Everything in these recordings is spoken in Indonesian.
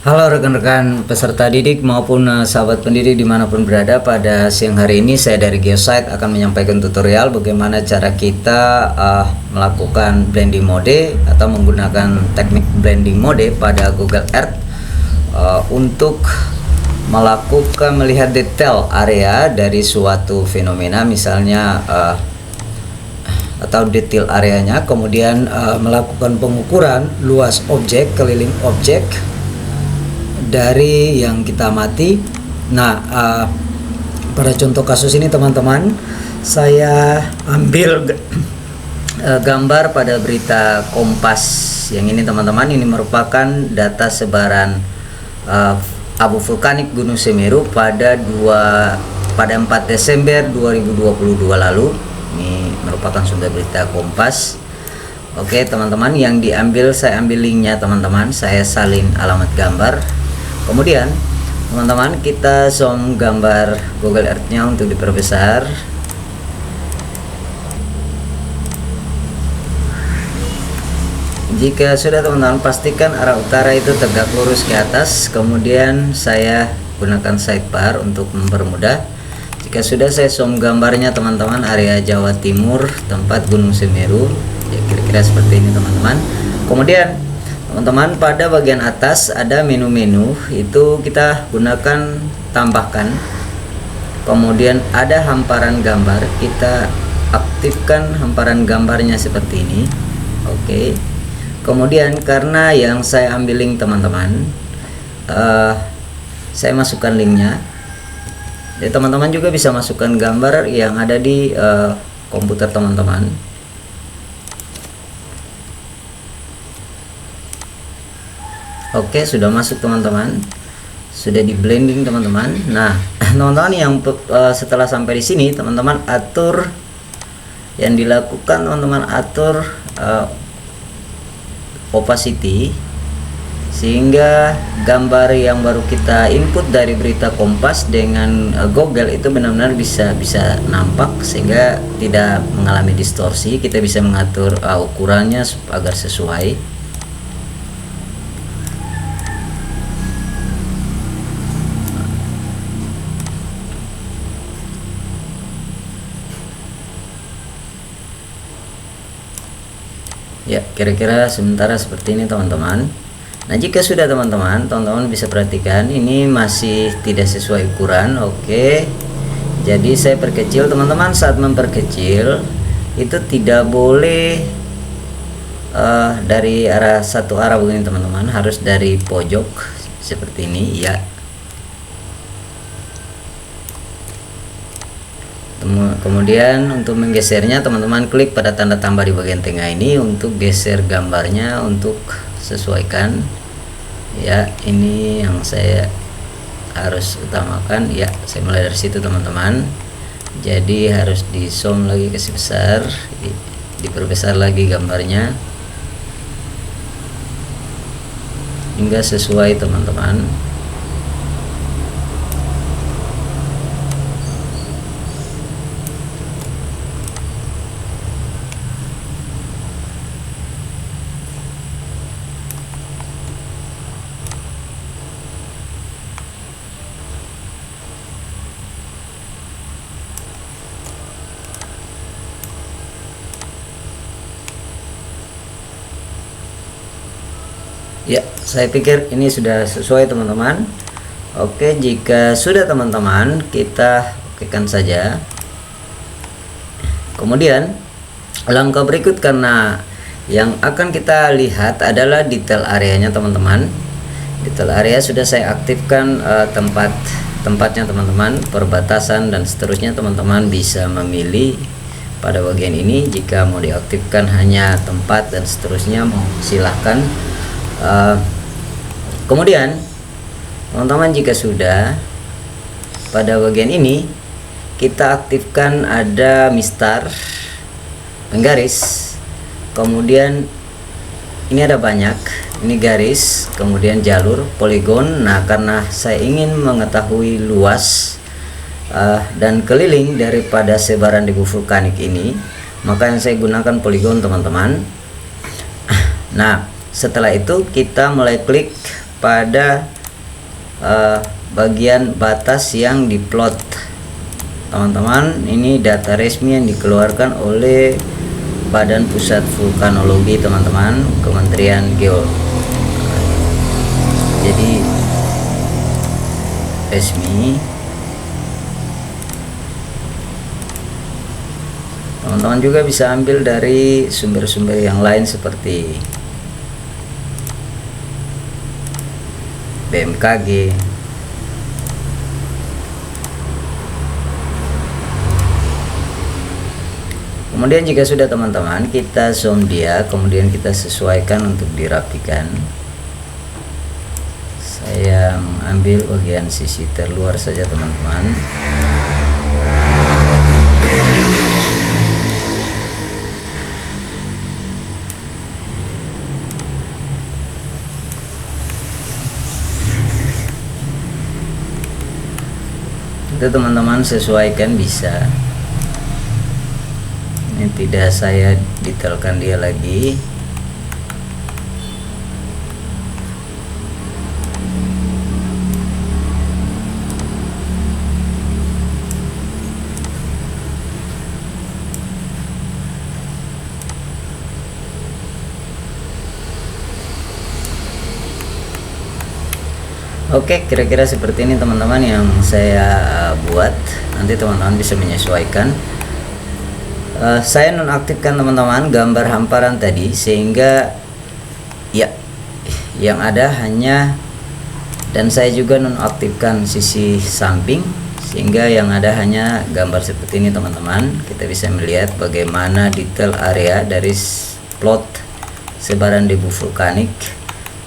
Halo rekan-rekan peserta didik maupun sahabat pendidik dimanapun berada. Pada siang hari ini saya dari Geosite akan menyampaikan tutorial bagaimana cara kita melakukan blending mode atau menggunakan teknik blending mode pada Google Earth untuk melihat detail area dari suatu fenomena, misalnya atau detail areanya, kemudian melakukan pengukuran luas objek, keliling objek dari yang kita amati. Nah, pada contoh kasus ini teman-teman, saya ambil gambar pada berita Kompas yang ini teman-teman. Ini merupakan data sebaran abu vulkanik Gunung Semeru pada 4 Desember 2022 lalu. Ini merupakan sumber berita Kompas. Oke teman-teman, yang diambil, saya ambil linknya teman-teman, saya salin alamat gambar. Kemudian teman-teman, kita zoom gambar Google Earth-nya untuk diperbesar. Jika sudah teman-teman, pastikan arah utara itu tegak lurus ke atas. Kemudian saya gunakan sidebar untuk mempermudah. Jika sudah, saya zoom gambarnya teman-teman, area Jawa Timur, tempat Gunung Semeru, ya kira-kira seperti ini teman-teman. Kemudian teman-teman, pada bagian atas ada menu-menu, itu kita gunakan tambahkan. Kemudian ada hamparan gambar, kita aktifkan hamparan gambarnya seperti ini. Oke. Kemudian karena yang saya ambil link teman-teman, saya masukkan linknya. Ya, teman-teman juga bisa masukkan gambar yang ada di komputer teman-teman. Oke, sudah masuk teman-teman, sudah di blending teman-teman. Nah teman-teman, yang setelah sampai di sini teman-teman atur, yang dilakukan teman-teman atur opacity, sehingga gambar yang baru kita input dari berita Kompas dengan Google itu benar-benar bisa nampak, sehingga tidak mengalami distorsi. Kita bisa mengatur ukurannya agar sesuai. Ya, kira-kira sementara seperti ini teman-teman. Nah, jika sudah teman-teman bisa perhatikan ini masih tidak sesuai ukuran. Oke, jadi saya perkecil teman-teman. Saat memperkecil itu tidak boleh dari satu arah begini teman-teman, harus dari pojok seperti ini ya. Kemudian untuk menggesernya teman-teman klik pada tanda tambah di bagian tengah ini untuk geser gambarnya, untuk sesuaikan ya. Ini yang saya harus utamakan ya. Saya mulai dari situ teman-teman, jadi harus di zoom lagi, kasih besar, diperbesar lagi gambarnya hingga sesuai teman-teman. Ya, saya pikir ini sudah sesuai teman-teman. Oke, jika sudah teman-teman, kita okekan saja. Kemudian langkah berikut, karena yang akan kita lihat adalah detail areanya teman-teman. Detail area sudah saya aktifkan, tempatnya teman-teman, perbatasan dan seterusnya. Teman-teman bisa memilih pada bagian ini. Jika mau diaktifkan hanya tempat dan seterusnya, mau silahkan. Kemudian teman-teman, jika sudah pada bagian ini, kita aktifkan ada mistar, penggaris, kemudian ini ada banyak, ini garis, kemudian jalur, poligon. Nah, karena saya ingin mengetahui luas dan keliling daripada sebaran debu vulkanik ini, maka yang saya gunakan poligon teman-teman. Nah, setelah itu kita mulai klik pada bagian batas yang diplot teman-teman. Ini data resmi yang dikeluarkan oleh Badan Pusat Vulkanologi teman-teman, Kementerian jadi resmi. Teman-teman juga bisa ambil dari sumber-sumber yang lain seperti BMKG, kemudian jika sudah teman-teman, kita zoom dia, kemudian kita sesuaikan untuk dirapikan. Saya ambil bagian sisi terluar saja teman-teman. Itu teman-teman sesuaikan bisa. Ini tidak saya detailkan dia lagi. Oke, kira-kira seperti ini teman-teman yang saya buat. Nanti teman-teman bisa menyesuaikan. Saya nonaktifkan teman-teman gambar hamparan tadi, sehingga ya yang ada hanya, dan saya juga nonaktifkan sisi samping, sehingga yang ada hanya gambar seperti ini teman-teman. Kita bisa melihat bagaimana detail area dari plot sebaran debu vulkanik.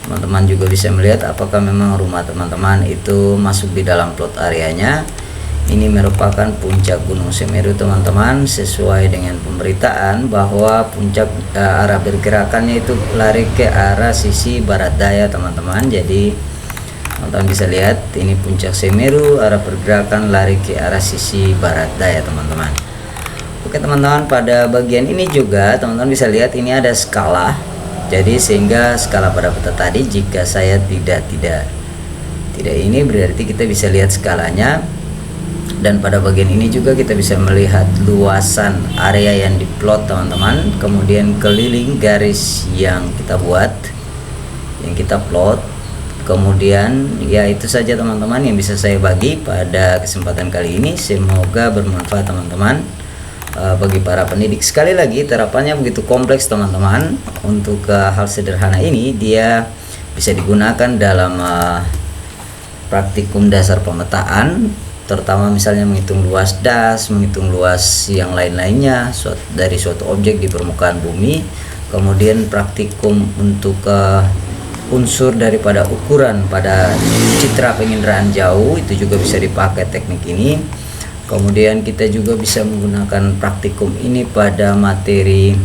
Teman-teman juga bisa melihat apakah memang rumah teman-teman itu masuk di dalam plot areanya. Ini merupakan puncak Gunung Semeru teman-teman, sesuai dengan pemberitaan bahwa puncak arah bergerakannya itu lari ke arah sisi barat daya teman-teman. Jadi teman-teman bisa lihat ini puncak Semeru, arah pergerakan lari ke arah sisi barat daya teman-teman. Oke teman-teman, pada bagian ini juga teman-teman bisa lihat ini ada skala. Jadi sehingga skala pada peta tadi, jika saya tidak ini berarti kita bisa lihat skalanya. Dan pada bagian ini juga kita bisa melihat luasan area yang diplot teman-teman, kemudian keliling garis yang kita buat, yang kita plot. Kemudian ya itu saja teman-teman yang bisa saya bagi pada kesempatan kali ini. Semoga bermanfaat teman-teman. Bagi para pendidik, sekali lagi terapannya begitu kompleks teman-teman. Untuk hal sederhana ini dia bisa digunakan dalam praktikum dasar pemetaan, terutama misalnya menghitung luas das, menghitung luas yang lain-lainnya dari suatu objek di permukaan bumi. Kemudian praktikum untuk unsur daripada ukuran pada citra penginderaan jauh, itu juga bisa dipakai teknik ini. Kemudian kita juga bisa menggunakan praktikum ini pada materi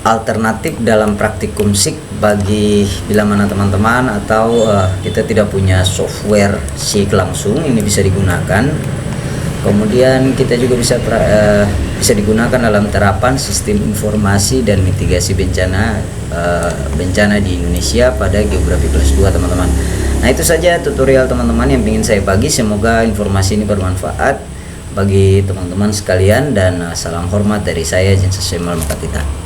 alternatif dalam praktikum SIK bagi bila mana teman-teman atau kita tidak punya software SIK langsung, ini bisa digunakan. Kemudian kita juga bisa digunakan dalam terapan sistem informasi dan mitigasi bencana di Indonesia pada geografi kelas 2 teman-teman. Nah itu saja tutorial teman-teman yang ingin saya bagi. Semoga informasi ini bermanfaat bagi teman-teman sekalian, dan salam hormat dari saya Jensa Semal Makatita.